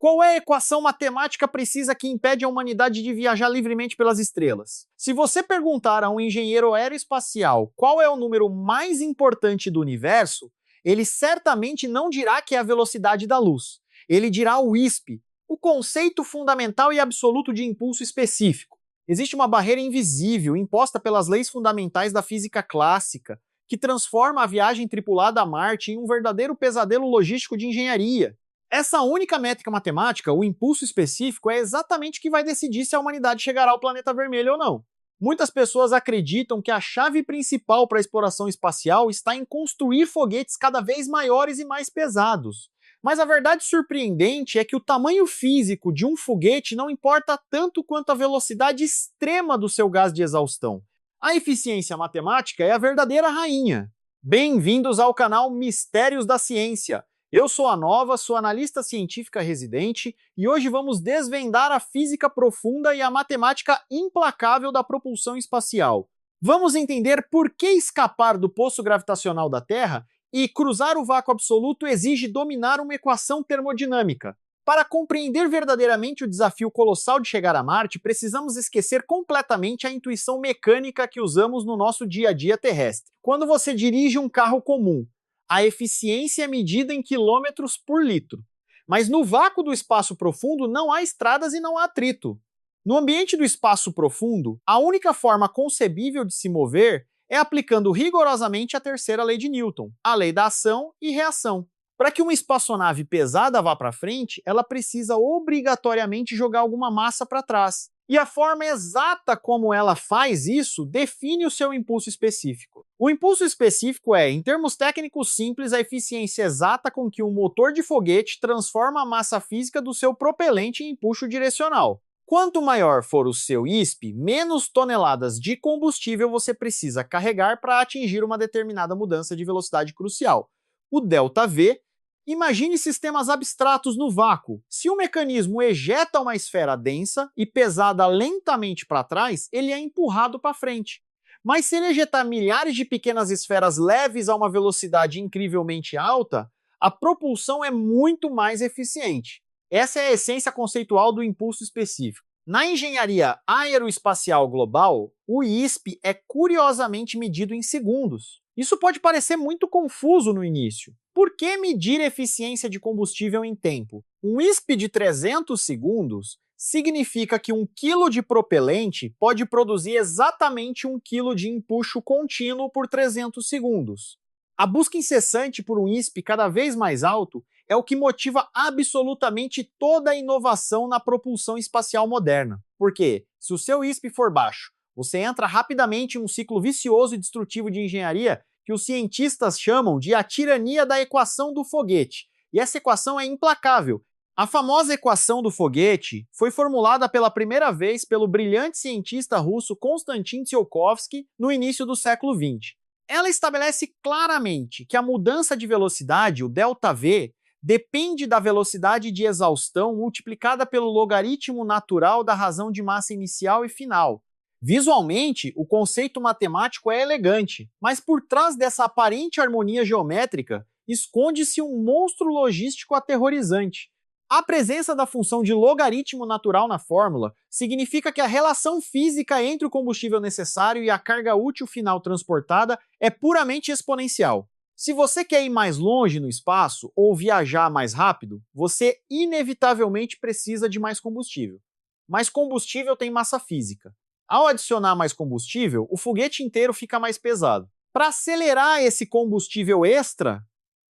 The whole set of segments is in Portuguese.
Qual é a equação matemática precisa que impede a humanidade de viajar livremente pelas estrelas? Se você perguntar a um engenheiro aeroespacial qual é o número mais importante do universo, ele certamente não dirá que é a velocidade da luz. Ele dirá o ISP, o conceito fundamental e absoluto de impulso específico. Existe uma barreira invisível imposta pelas leis fundamentais da física clássica, que transforma a viagem tripulada a Marte em um verdadeiro pesadelo logístico de engenharia. Essa única métrica matemática, o impulso específico, é exatamente o que vai decidir se a humanidade chegará ao planeta vermelho ou não. Muitas pessoas acreditam que a chave principal para a exploração espacial está em construir foguetes cada vez maiores e mais pesados. Mas a verdade surpreendente é que o tamanho físico de um foguete não importa tanto quanto a velocidade extrema do seu gás de exaustão. A eficiência matemática é a verdadeira rainha. Bem-vindos ao canal Mistérios da Ciência. Eu sou a Nova, sou analista científica residente e hoje vamos desvendar a física profunda e a matemática implacável da propulsão espacial. Vamos entender por que escapar do poço gravitacional da Terra e cruzar o vácuo absoluto exige dominar uma equação termodinâmica. Para compreender verdadeiramente o desafio colossal de chegar a Marte, precisamos esquecer completamente a intuição mecânica que usamos no nosso dia a dia terrestre. Quando você dirige um carro comum, a eficiência é medida em quilômetros por litro. Mas no vácuo do espaço profundo não há estradas e não há atrito. No ambiente do espaço profundo, a única forma concebível de se mover é aplicando rigorosamente a terceira lei de Newton, a lei da ação e reação. Para que uma espaçonave pesada vá para frente, ela precisa obrigatoriamente jogar alguma massa para trás. E a forma exata como ela faz isso define o seu impulso específico. O impulso específico é, em termos técnicos simples, a eficiência exata com que um motor de foguete transforma a massa física do seu propelente em empuxo direcional. Quanto maior for o seu ISP, menos toneladas de combustível você precisa carregar para atingir uma determinada mudança de velocidade crucial. O ΔV. Imagine sistemas abstratos no vácuo. Se o mecanismo ejeta uma esfera densa e pesada lentamente para trás, ele é empurrado para frente. Mas se ele ejetar milhares de pequenas esferas leves a uma velocidade incrivelmente alta, a propulsão é muito mais eficiente. Essa é a essência conceitual do impulso específico. Na engenharia aeroespacial global, o ISP é curiosamente medido em segundos. Isso pode parecer muito confuso no início. Por que medir eficiência de combustível em tempo? Um ISP de 300 segundos significa que 1 kg de propelente pode produzir exatamente 1 kg de empuxo contínuo por 300 segundos. A busca incessante por um ISP cada vez mais alto é o que motiva absolutamente toda a inovação na propulsão espacial moderna. Porque, se o seu ISP for baixo, você entra rapidamente em um ciclo vicioso e destrutivo de engenharia que os cientistas chamam de a tirania da equação do foguete. E essa equação é implacável. A famosa equação do foguete foi formulada pela primeira vez pelo brilhante cientista russo Konstantin Tsiolkovsky no início do século XX. Ela estabelece claramente que a mudança de velocidade, o ΔV, depende da velocidade de exaustão multiplicada pelo logaritmo natural da razão de massa inicial e final. Visualmente, o conceito matemático é elegante, mas por trás dessa aparente harmonia geométrica esconde-se um monstro logístico aterrorizante. A presença da função de logaritmo natural na fórmula significa que a relação física entre o combustível necessário e a carga útil final transportada é puramente exponencial. Se você quer ir mais longe no espaço ou viajar mais rápido, você inevitavelmente precisa de mais combustível. Mas combustível tem massa física. Ao adicionar mais combustível, o foguete inteiro fica mais pesado. Para acelerar esse combustível extra,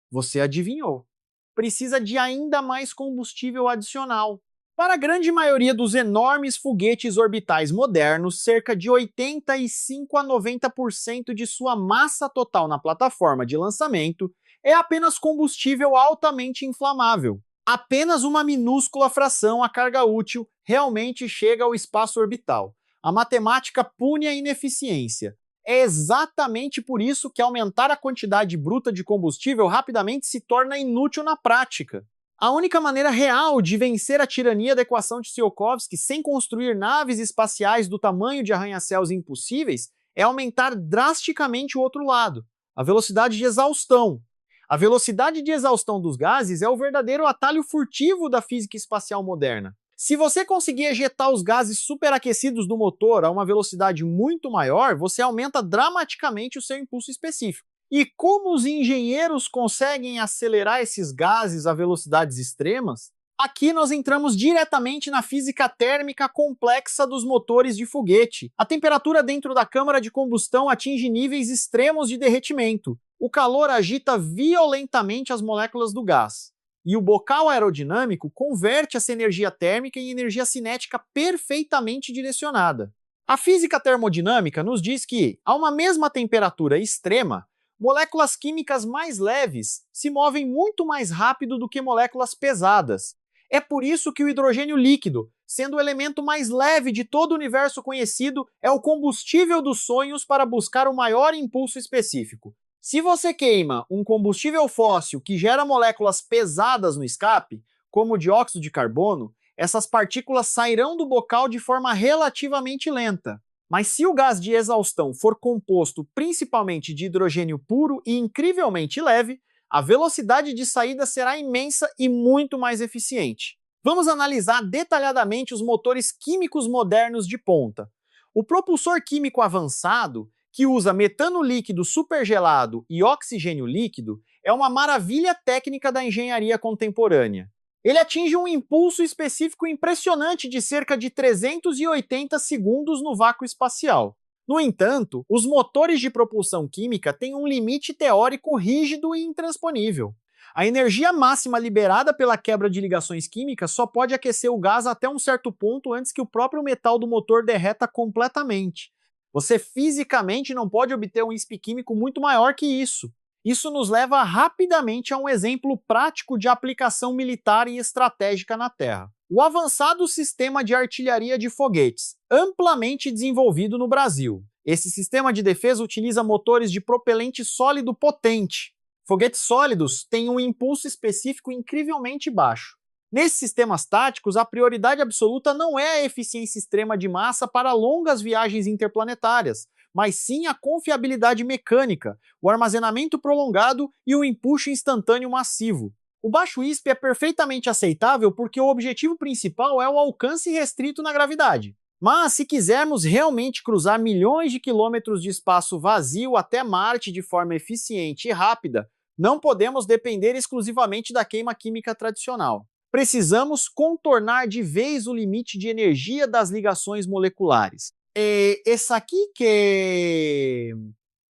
você adivinhou, precisa de ainda mais combustível adicional. Para a grande maioria dos enormes foguetes orbitais modernos, cerca de 85 a 90% de sua massa total na plataforma de lançamento é apenas combustível altamente inflamável. Apenas uma minúscula fração, a carga útil, realmente chega ao espaço orbital. A matemática pune a ineficiência. É exatamente por isso que aumentar a quantidade bruta de combustível rapidamente se torna inútil na prática. A única maneira real de vencer a tirania da equação de Tsiolkovsky sem construir naves espaciais do tamanho de arranha-céus impossíveis é aumentar drasticamente o outro lado, a velocidade de exaustão. A velocidade de exaustão dos gases é o verdadeiro atalho furtivo da física espacial moderna. Se você conseguir ejetar os gases superaquecidos do motor a uma velocidade muito maior, você aumenta dramaticamente o seu impulso específico. E como os engenheiros conseguem acelerar esses gases a velocidades extremas? Aqui nós entramos diretamente na física térmica complexa dos motores de foguete. A temperatura dentro da câmara de combustão atinge níveis extremos de derretimento. O calor agita violentamente as moléculas do gás. E o bocal aerodinâmico converte essa energia térmica em energia cinética perfeitamente direcionada. A física termodinâmica nos diz que, a uma mesma temperatura extrema, moléculas químicas mais leves se movem muito mais rápido do que moléculas pesadas. É por isso que o hidrogênio líquido, sendo o elemento mais leve de todo o universo conhecido, é o combustível dos sonhos para buscar o maior impulso específico. Se você queima um combustível fóssil que gera moléculas pesadas no escape, como o dióxido de carbono, essas partículas sairão do bocal de forma relativamente lenta. Mas se o gás de exaustão for composto principalmente de hidrogênio puro e incrivelmente leve, a velocidade de saída será imensa e muito mais eficiente. Vamos analisar detalhadamente os motores químicos modernos de ponta. O propulsor químico avançado, que usa metano líquido supergelado e oxigênio líquido, é uma maravilha técnica da engenharia contemporânea. Ele atinge um impulso específico impressionante de cerca de 380 segundos no vácuo espacial. No entanto, os motores de propulsão química têm um limite teórico rígido e intransponível. A energia máxima liberada pela quebra de ligações químicas só pode aquecer o gás até um certo ponto antes que o próprio metal do motor derreta completamente. Você fisicamente não pode obter um ISP químico muito maior que isso. Isso nos leva rapidamente a um exemplo prático de aplicação militar e estratégica na Terra. O avançado sistema de artilharia de foguetes, amplamente desenvolvido no Brasil. Esse sistema de defesa utiliza motores de propelente sólido potente. Foguetes sólidos têm um impulso específico incrivelmente baixo. Nesses sistemas táticos, a prioridade absoluta não é a eficiência extrema de massa para longas viagens interplanetárias, mas sim a confiabilidade mecânica, o armazenamento prolongado e o empuxo instantâneo massivo. O baixo ISP é perfeitamente aceitável porque o objetivo principal é o alcance restrito na gravidade. Mas se quisermos realmente cruzar milhões de quilômetros de espaço vazio até Marte de forma eficiente e rápida, não podemos depender exclusivamente da queima química tradicional. Precisamos contornar de vez o limite de energia das ligações moleculares. É aqui que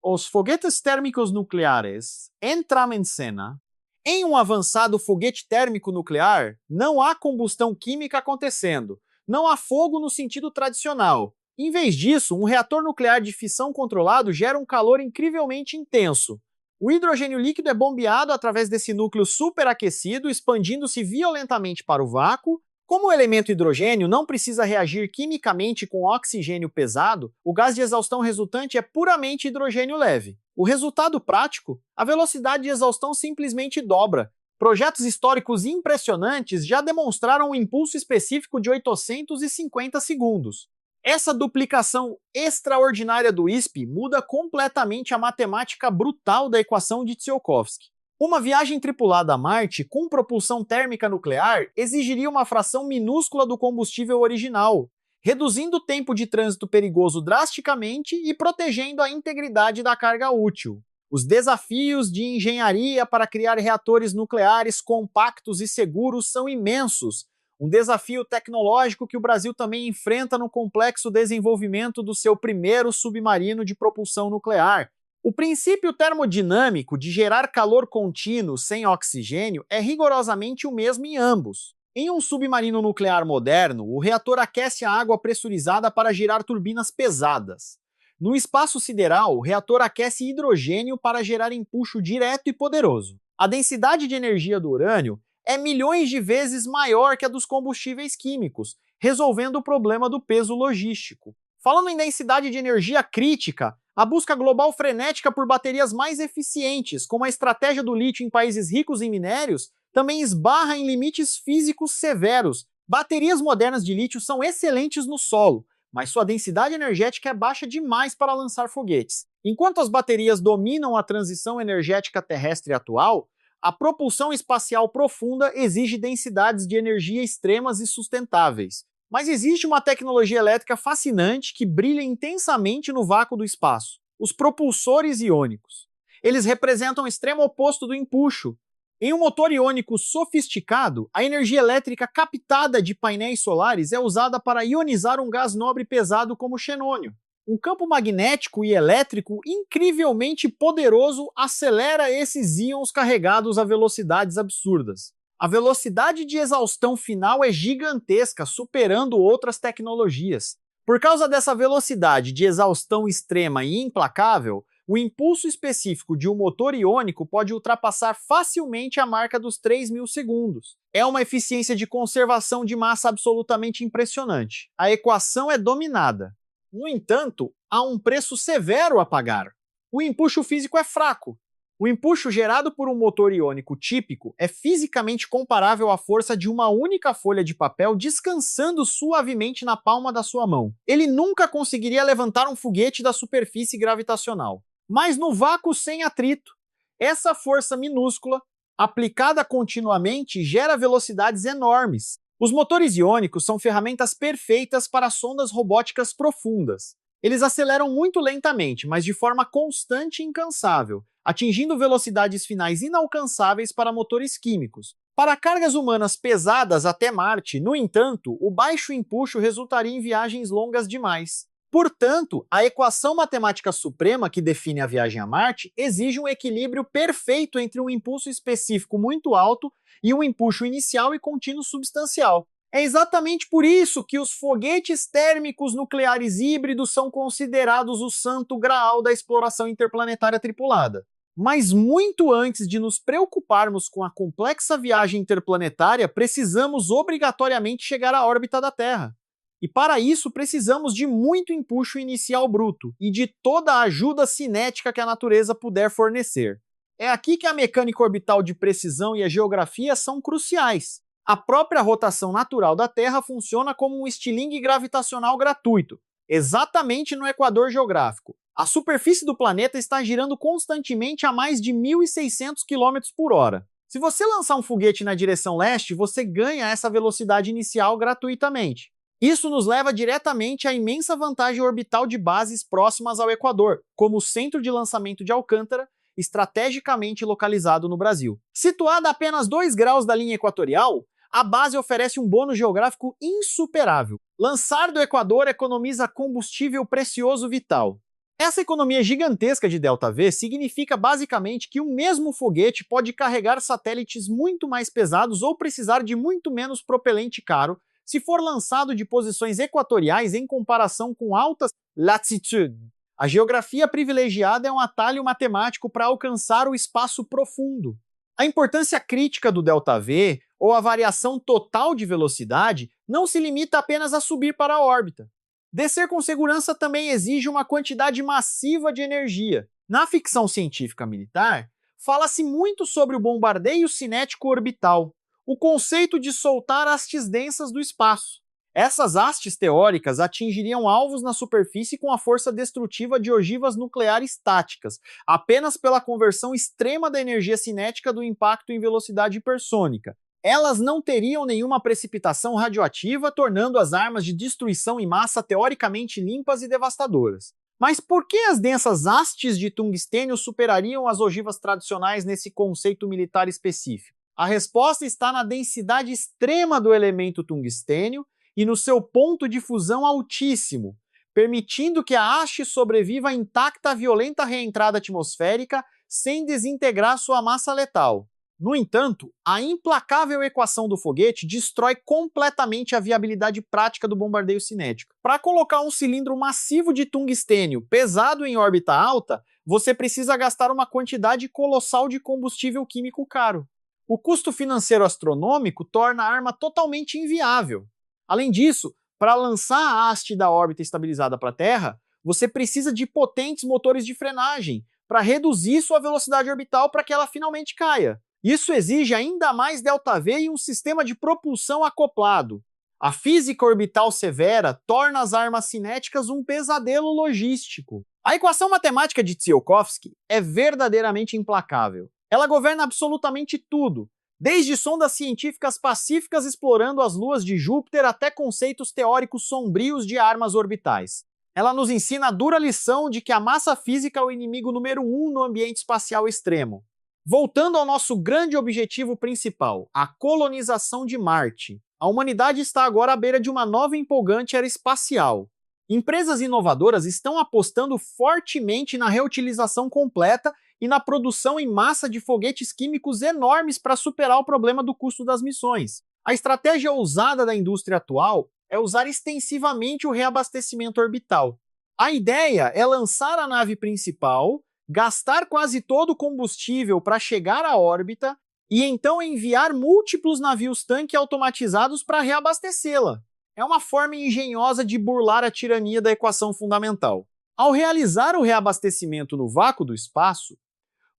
os foguetes térmicos nucleares entram em cena. Em um avançado foguete térmico nuclear, não há combustão química acontecendo, não há fogo no sentido tradicional. Em vez disso, um reator nuclear de fissão controlado gera um calor incrivelmente intenso. O hidrogênio líquido é bombeado através desse núcleo superaquecido, expandindo-se violentamente para o vácuo. Como o elemento hidrogênio não precisa reagir quimicamente com oxigênio pesado, o gás de exaustão resultante é puramente hidrogênio leve. O resultado prático? A velocidade de exaustão simplesmente dobra. Projetos históricos impressionantes já demonstraram um impulso específico de 850 segundos. Essa duplicação extraordinária do ISP muda completamente a matemática brutal da equação de Tsiolkovsky. Uma viagem tripulada a Marte com propulsão térmica nuclear exigiria uma fração minúscula do combustível original, reduzindo o tempo de trânsito perigoso drasticamente e protegendo a integridade da carga útil. Os desafios de engenharia para criar reatores nucleares compactos e seguros são imensos, um desafio tecnológico que o Brasil também enfrenta no complexo desenvolvimento do seu primeiro submarino de propulsão nuclear. O princípio termodinâmico de gerar calor contínuo sem oxigênio é rigorosamente o mesmo em ambos. Em um submarino nuclear moderno, o reator aquece a água pressurizada para girar turbinas pesadas. No espaço sideral, o reator aquece hidrogênio para gerar empuxo direto e poderoso. A densidade de energia do urânio é milhões de vezes maior que a dos combustíveis químicos, resolvendo o problema do peso logístico. Falando em densidade de energia crítica, a busca global frenética por baterias mais eficientes, como a estratégia do lítio em países ricos em minérios, também esbarra em limites físicos severos. Baterias modernas de lítio são excelentes no solo, mas sua densidade energética é baixa demais para lançar foguetes. Enquanto as baterias dominam a transição energética terrestre atual, a propulsão espacial profunda exige densidades de energia extremas e sustentáveis. Mas existe uma tecnologia elétrica fascinante que brilha intensamente no vácuo do espaço: os propulsores iônicos. Eles representam o extremo oposto do empuxo. Em um motor iônico sofisticado, a energia elétrica captada de painéis solares é usada para ionizar um gás nobre pesado como o xenônio. Um campo magnético e elétrico incrivelmente poderoso acelera esses íons carregados a velocidades absurdas. A velocidade de exaustão final é gigantesca, superando outras tecnologias. Por causa dessa velocidade de exaustão extrema e implacável, o impulso específico de um motor iônico pode ultrapassar facilmente a marca dos 3.000 segundos. É uma eficiência de conservação de massa absolutamente impressionante. A equação é dominada. No entanto, há um preço severo a pagar. O empuxo físico é fraco. O empuxo gerado por um motor iônico típico é fisicamente comparável à força de uma única folha de papel descansando suavemente na palma da sua mão. Ele nunca conseguiria levantar um foguete da superfície gravitacional. Mas no vácuo sem atrito, essa força minúscula, aplicada continuamente, gera velocidades enormes. Os motores iônicos são ferramentas perfeitas para sondas robóticas profundas. Eles aceleram muito lentamente, mas de forma constante e incansável, atingindo velocidades finais inalcançáveis para motores químicos. Para cargas humanas pesadas até Marte, no entanto, o baixo empuxo resultaria em viagens longas demais. Portanto, a equação matemática suprema que define a viagem a Marte exige um equilíbrio perfeito entre um impulso específico muito alto e um empuxo inicial e contínuo substancial. É exatamente por isso que os foguetes térmicos nucleares híbridos são considerados o santo graal da exploração interplanetária tripulada. Mas muito antes de nos preocuparmos com a complexa viagem interplanetária, precisamos obrigatoriamente chegar à órbita da Terra. E para isso precisamos de muito empuxo inicial bruto e de toda a ajuda cinética que a natureza puder fornecer. É aqui que a mecânica orbital de precisão e a geografia são cruciais. A própria rotação natural da Terra funciona como um estilingue gravitacional gratuito, exatamente no equador geográfico. A superfície do planeta está girando constantemente a mais de 1.600 km por hora. Se você lançar um foguete na direção leste, você ganha essa velocidade inicial gratuitamente. Isso nos leva diretamente à imensa vantagem orbital de bases próximas ao Equador, como o Centro de Lançamento de Alcântara, estrategicamente localizado no Brasil. Situada a apenas 2 graus da linha equatorial, a base oferece um bônus geográfico insuperável. Lançar do Equador economiza combustível precioso vital. Essa economia gigantesca de ΔV significa basicamente que o mesmo foguete pode carregar satélites muito mais pesados ou precisar de muito menos propelente caro se for lançado de posições equatoriais em comparação com altas latitudes. A geografia privilegiada é um atalho matemático para alcançar o espaço profundo. A importância crítica do ΔV, ou a variação total de velocidade, não se limita apenas a subir para a órbita. Descer com segurança também exige uma quantidade massiva de energia. Na ficção científica militar, fala-se muito sobre o bombardeio cinético orbital, o conceito de soltar hastes densas do espaço. Essas hastes teóricas atingiriam alvos na superfície com a força destrutiva de ogivas nucleares táticas, apenas pela conversão extrema da energia cinética do impacto em velocidade hipersônica. Elas não teriam nenhuma precipitação radioativa, tornando as armas de destruição em massa teoricamente limpas e devastadoras. Mas por que as densas hastes de tungstênio superariam as ogivas tradicionais nesse conceito militar específico? A resposta está na densidade extrema do elemento tungstênio e no seu ponto de fusão altíssimo, permitindo que a haste sobreviva intacta à violenta reentrada atmosférica sem desintegrar sua massa letal. No entanto, a implacável equação do foguete destrói completamente a viabilidade prática do bombardeio cinético. Para colocar um cilindro massivo de tungstênio pesado em órbita alta, você precisa gastar uma quantidade colossal de combustível químico caro. O custo financeiro astronômico torna a arma totalmente inviável. Além disso, para lançar a haste da órbita estabilizada para a Terra, você precisa de potentes motores de frenagem para reduzir sua velocidade orbital para que ela finalmente caia. Isso exige ainda mais ΔV e um sistema de propulsão acoplado. A física orbital severa torna as armas cinéticas um pesadelo logístico. A equação matemática de Tsiolkovsky é verdadeiramente implacável. Ela governa absolutamente tudo, desde sondas científicas pacíficas explorando as luas de Júpiter até conceitos teóricos sombrios de armas orbitais. Ela nos ensina a dura lição de que a massa física é o inimigo número 1 no ambiente espacial extremo. Voltando ao nosso grande objetivo principal, a colonização de Marte, a humanidade está agora à beira de uma nova e empolgante era espacial. Empresas inovadoras estão apostando fortemente na reutilização completa e na produção em massa de foguetes químicos enormes para superar o problema do custo das missões. A estratégia ousada da indústria atual é usar extensivamente o reabastecimento orbital. A ideia é lançar a nave principal, gastar quase todo o combustível para chegar à órbita e então enviar múltiplos navios-tanque automatizados para reabastecê-la. É uma forma engenhosa de burlar a tirania da equação fundamental. Ao realizar o reabastecimento no vácuo do espaço,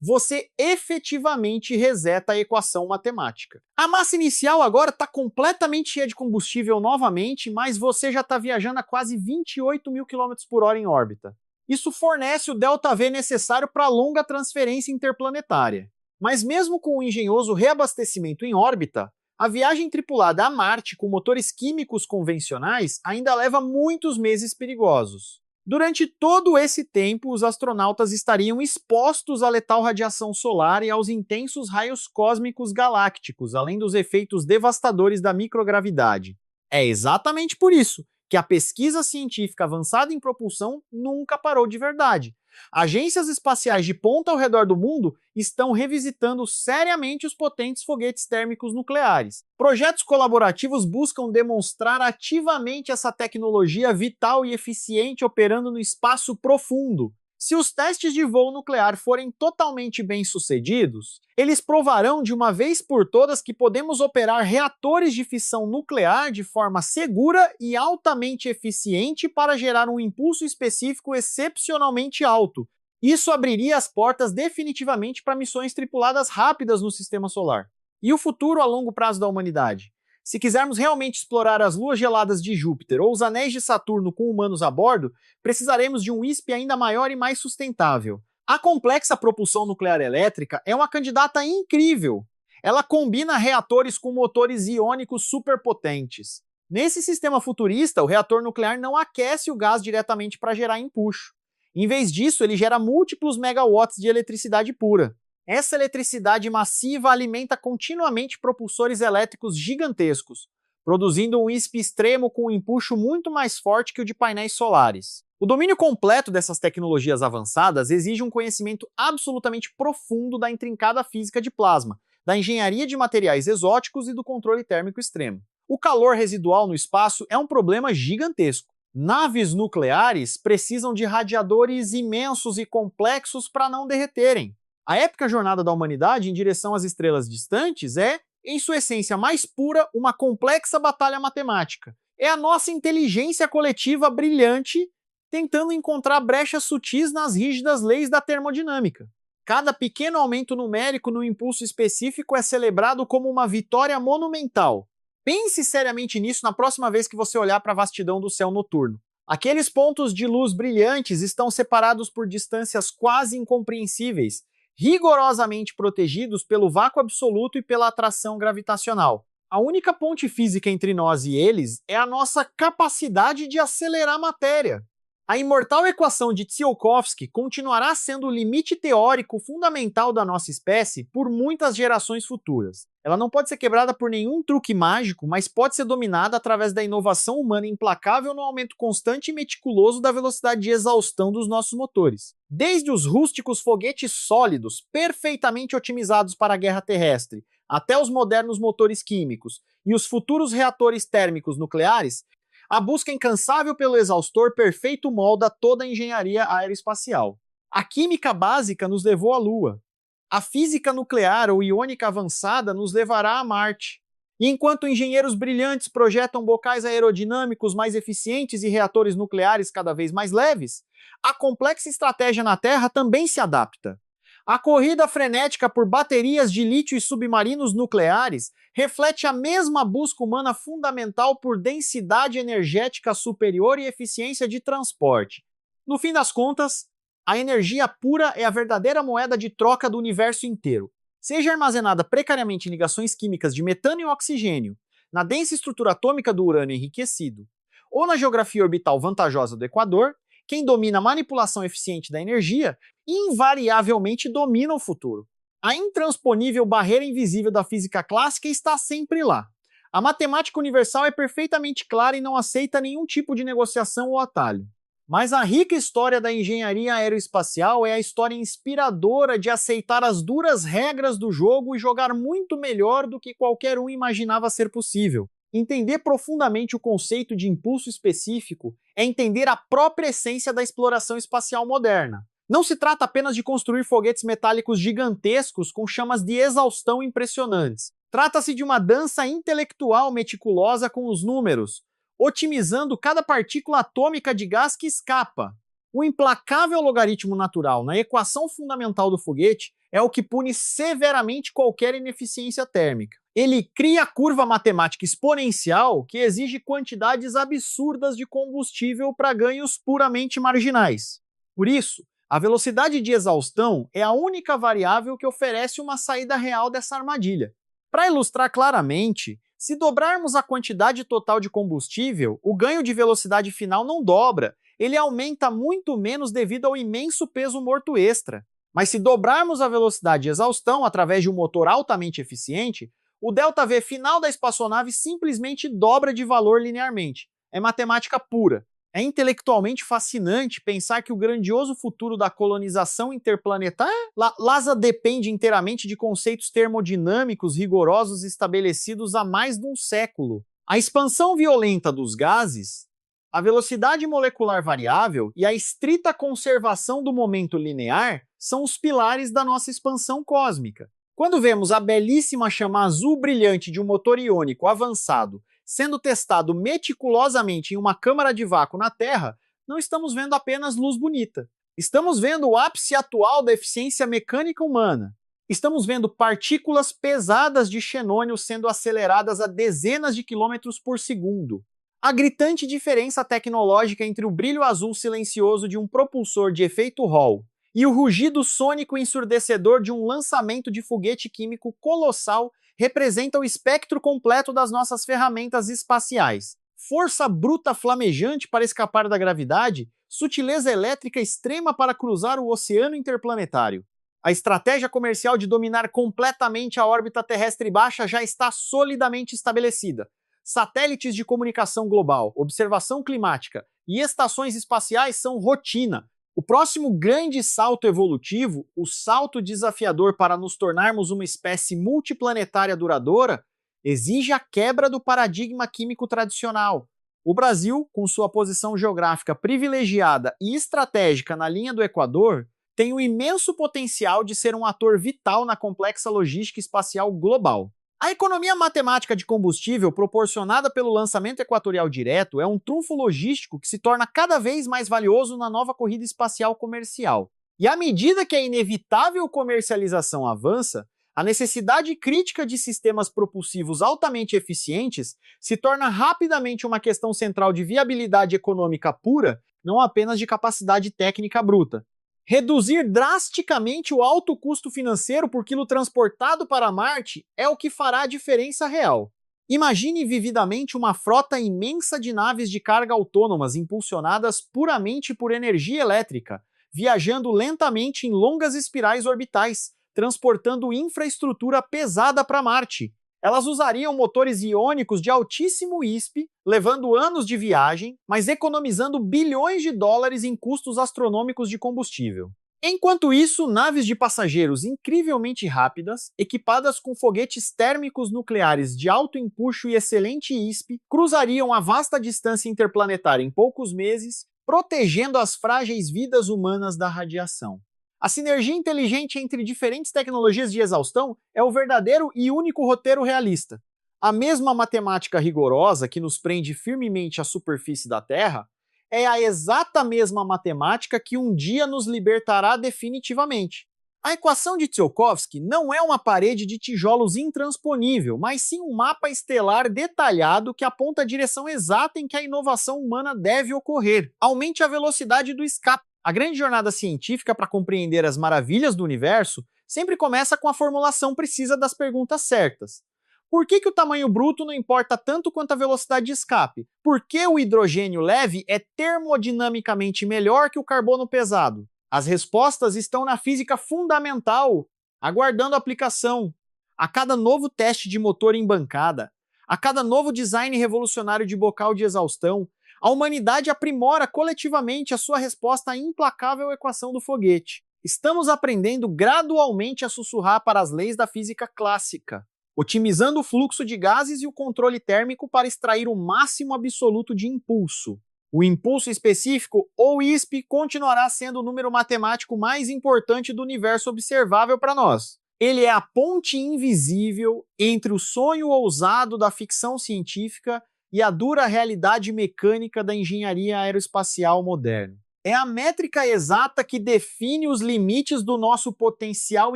você efetivamente reseta a equação matemática. A massa inicial agora está completamente cheia de combustível novamente, mas você já está viajando a quase 28 mil km por hora em órbita. Isso fornece o ΔV necessário para a longa transferência interplanetária. Mas mesmo com o engenhoso reabastecimento em órbita, a viagem tripulada a Marte com motores químicos convencionais ainda leva muitos meses perigosos. Durante todo esse tempo, os astronautas estariam expostos à letal radiação solar e aos intensos raios cósmicos galácticos, além dos efeitos devastadores da microgravidade. É exatamente por isso que a pesquisa científica avançada em propulsão nunca parou de verdade. Agências espaciais de ponta ao redor do mundo estão revisitando seriamente os potentes foguetes térmicos nucleares. Projetos colaborativos buscam demonstrar ativamente essa tecnologia vital e eficiente operando no espaço profundo. Se os testes de voo nuclear forem totalmente bem-sucedidos, eles provarão de uma vez por todas que podemos operar reatores de fissão nuclear de forma segura e altamente eficiente para gerar um impulso específico excepcionalmente alto. Isso abriria as portas definitivamente para missões tripuladas rápidas no sistema solar. E o futuro a longo prazo da humanidade? Se quisermos realmente explorar as luas geladas de Júpiter ou os anéis de Saturno com humanos a bordo, precisaremos de um ISP ainda maior e mais sustentável. A complexa propulsão nuclear elétrica é uma candidata incrível. Ela combina reatores com motores iônicos superpotentes. Nesse sistema futurista, o reator nuclear não aquece o gás diretamente para gerar empuxo. Em vez disso, ele gera múltiplos megawatts de eletricidade pura. Essa eletricidade massiva alimenta continuamente propulsores elétricos gigantescos, produzindo um ISP extremo com um empuxo muito mais forte que o de painéis solares. O domínio completo dessas tecnologias avançadas exige um conhecimento absolutamente profundo da intrincada física de plasma, da engenharia de materiais exóticos e do controle térmico extremo. O calor residual no espaço é um problema gigantesco. Naves nucleares precisam de radiadores imensos e complexos para não derreterem. A épica jornada da humanidade em direção às estrelas distantes é, em sua essência mais pura, uma complexa batalha matemática. É a nossa inteligência coletiva brilhante tentando encontrar brechas sutis nas rígidas leis da termodinâmica. Cada pequeno aumento numérico no impulso específico é celebrado como uma vitória monumental. Pense seriamente nisso na próxima vez que você olhar para a vastidão do céu noturno. Aqueles pontos de luz brilhantes estão separados por distâncias quase incompreensíveis, rigorosamente protegidos pelo vácuo absoluto e pela atração gravitacional. A única ponte física entre nós e eles é a nossa capacidade de acelerar a matéria. A imortal equação de Tsiolkovsky continuará sendo o limite teórico fundamental da nossa espécie por muitas gerações futuras. Ela não pode ser quebrada por nenhum truque mágico, mas pode ser dominada através da inovação humana implacável no aumento constante e meticuloso da velocidade de exaustão dos nossos motores. Desde os rústicos foguetes sólidos, perfeitamente otimizados para a guerra terrestre, até os modernos motores químicos e os futuros reatores térmicos nucleares, a busca incansável pelo exaustor perfeito molda toda a engenharia aeroespacial. A química básica nos levou à Lua. A física nuclear ou iônica avançada nos levará a Marte. E enquanto engenheiros brilhantes projetam bocais aerodinâmicos mais eficientes e reatores nucleares cada vez mais leves, a complexa estratégia na Terra também se adapta. A corrida frenética por baterias de lítio e submarinos nucleares reflete a mesma busca humana fundamental por densidade energética superior e eficiência de transporte. No fim das contas, A energia pura é a verdadeira moeda de troca do universo inteiro. Seja armazenada precariamente em ligações químicas de metano e oxigênio, na densa estrutura atômica do urânio enriquecido, ou na geografia orbital vantajosa do Equador, quem domina a manipulação eficiente da energia invariavelmente domina o futuro. A intransponível barreira invisível da física clássica está sempre lá. A matemática universal é perfeitamente clara e não aceita nenhum tipo de negociação ou atalho. Mas a rica história da engenharia aeroespacial é a história inspiradora de aceitar as duras regras do jogo e jogar muito melhor do que qualquer um imaginava ser possível. Entender profundamente o conceito de impulso específico é entender a própria essência da exploração espacial moderna. Não se trata apenas de construir foguetes metálicos gigantescos com chamas de exaustão impressionantes. Trata-se de uma dança intelectual meticulosa com os números, otimizando cada partícula atômica de gás que escapa. O implacável logaritmo natural na equação fundamental do foguete é o que pune severamente qualquer ineficiência térmica. Ele cria a curva matemática exponencial que exige quantidades absurdas de combustível para ganhos puramente marginais. Por isso, a velocidade de exaustão é a única variável que oferece uma saída real dessa armadilha. Para ilustrar claramente, se dobrarmos a quantidade total de combustível, o ganho de velocidade final não dobra, ele aumenta muito menos devido ao imenso peso morto extra. Mas se dobrarmos a velocidade de exaustão através de um motor altamente eficiente, o ΔV final da espaçonave simplesmente dobra de valor linearmente. É matemática pura. É intelectualmente fascinante pensar que o grandioso futuro da colonização interplanetária LASA depende inteiramente de conceitos termodinâmicos rigorosos estabelecidos há mais de um século. A expansão violenta dos gases, a velocidade molecular variável e a estrita conservação do momento linear são os pilares da nossa expansão cósmica. Quando vemos a belíssima chama azul brilhante de um motor iônico avançado sendo testado meticulosamente em uma câmara de vácuo na Terra, não estamos vendo apenas luz bonita. Estamos vendo o ápice atual da eficiência mecânica humana. Estamos vendo partículas pesadas de xenônio sendo aceleradas a dezenas de quilômetros por segundo. A gritante diferença tecnológica entre o brilho azul silencioso de um propulsor de efeito Hall e o rugido sônico ensurdecedor de um lançamento de foguete químico colossal representa o espectro completo das nossas ferramentas espaciais. Força bruta flamejante para escapar da gravidade, sutileza elétrica extrema para cruzar o oceano interplanetário. A estratégia comercial de dominar completamente a órbita terrestre baixa já está solidamente estabelecida. Satélites de comunicação global, observação climática e estações espaciais são rotina. O próximo grande salto evolutivo, o salto desafiador para nos tornarmos uma espécie multiplanetária duradoura, exige a quebra do paradigma químico tradicional. O Brasil, com sua posição geográfica privilegiada e estratégica na linha do Equador, tem o imenso potencial de ser um ator vital na complexa logística espacial global. A economia matemática de combustível proporcionada pelo lançamento equatorial direto é um trunfo logístico que se torna cada vez mais valioso na nova corrida espacial comercial. E à medida que a inevitável comercialização avança, a necessidade crítica de sistemas propulsivos altamente eficientes se torna rapidamente uma questão central de viabilidade econômica pura, não apenas de capacidade técnica bruta. Reduzir drasticamente o alto custo financeiro por quilo transportado para Marte é o que fará a diferença real. Imagine vividamente uma frota imensa de naves de carga autônomas impulsionadas puramente por energia elétrica, viajando lentamente em longas espirais orbitais, transportando infraestrutura pesada para Marte. Elas usariam motores iônicos de altíssimo ISP, levando anos de viagem, mas economizando bilhões de dólares em custos astronômicos de combustível. Enquanto isso, naves de passageiros incrivelmente rápidas, equipadas com foguetes térmicos nucleares de alto empuxo e excelente ISP, cruzariam a vasta distância interplanetária em poucos meses, protegendo as frágeis vidas humanas da radiação. A sinergia inteligente entre diferentes tecnologias de exaustão é o verdadeiro e único roteiro realista. A mesma matemática rigorosa que nos prende firmemente à superfície da Terra é a exata mesma matemática que um dia nos libertará definitivamente. A equação de Tsiolkovsky não é uma parede de tijolos intransponível, mas sim um mapa estelar detalhado que aponta a direção exata em que a inovação humana deve ocorrer. Aumente a velocidade do escape. A grande jornada científica para compreender as maravilhas do universo sempre começa com a formulação precisa das perguntas certas. Por que o tamanho bruto não importa tanto quanto a velocidade de escape? Por que o hidrogênio leve é termodinamicamente melhor que o carbono pesado? As respostas estão na física fundamental, aguardando aplicação. A cada novo teste de motor em bancada, a cada novo design revolucionário de bocal de exaustão, a humanidade aprimora coletivamente a sua resposta à implacável equação do foguete. Estamos aprendendo gradualmente a sussurrar para as leis da física clássica, otimizando o fluxo de gases e o controle térmico para extrair o máximo absoluto de impulso. O impulso específico, ou ISP, continuará sendo o número matemático mais importante do universo observável para nós. Ele é a ponte invisível entre o sonho ousado da ficção científica e a dura realidade mecânica da engenharia aeroespacial moderna. É a métrica exata que define os limites do nosso potencial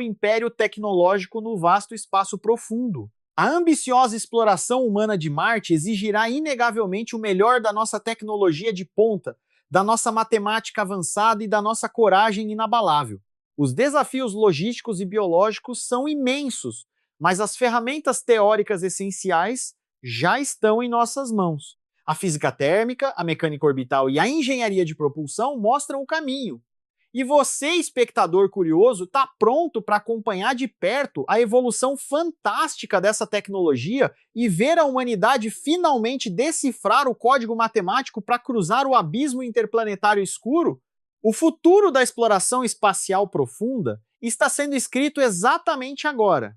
império tecnológico no vasto espaço profundo. A ambiciosa exploração humana de Marte exigirá inegavelmente o melhor da nossa tecnologia de ponta, da nossa matemática avançada e da nossa coragem inabalável. Os desafios logísticos e biológicos são imensos, mas as ferramentas teóricas essenciais já estão em nossas mãos. A física térmica, a mecânica orbital e a engenharia de propulsão mostram o caminho. E você, espectador curioso, está pronto para acompanhar de perto a evolução fantástica dessa tecnologia e ver a humanidade finalmente decifrar o código matemático para cruzar o abismo interplanetário escuro? O futuro da exploração espacial profunda está sendo escrito exatamente agora,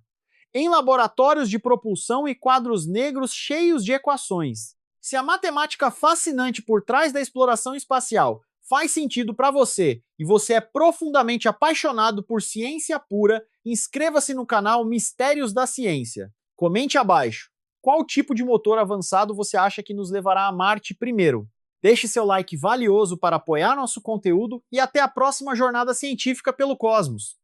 em laboratórios de propulsão e quadros negros cheios de equações. Se a matemática fascinante por trás da exploração espacial faz sentido para você e você é profundamente apaixonado por ciência pura, inscreva-se no canal Mistérios da Ciência. Comente abaixo qual tipo de motor avançado você acha que nos levará a Marte primeiro. Deixe seu like valioso para apoiar nosso conteúdo e até a próxima jornada científica pelo cosmos.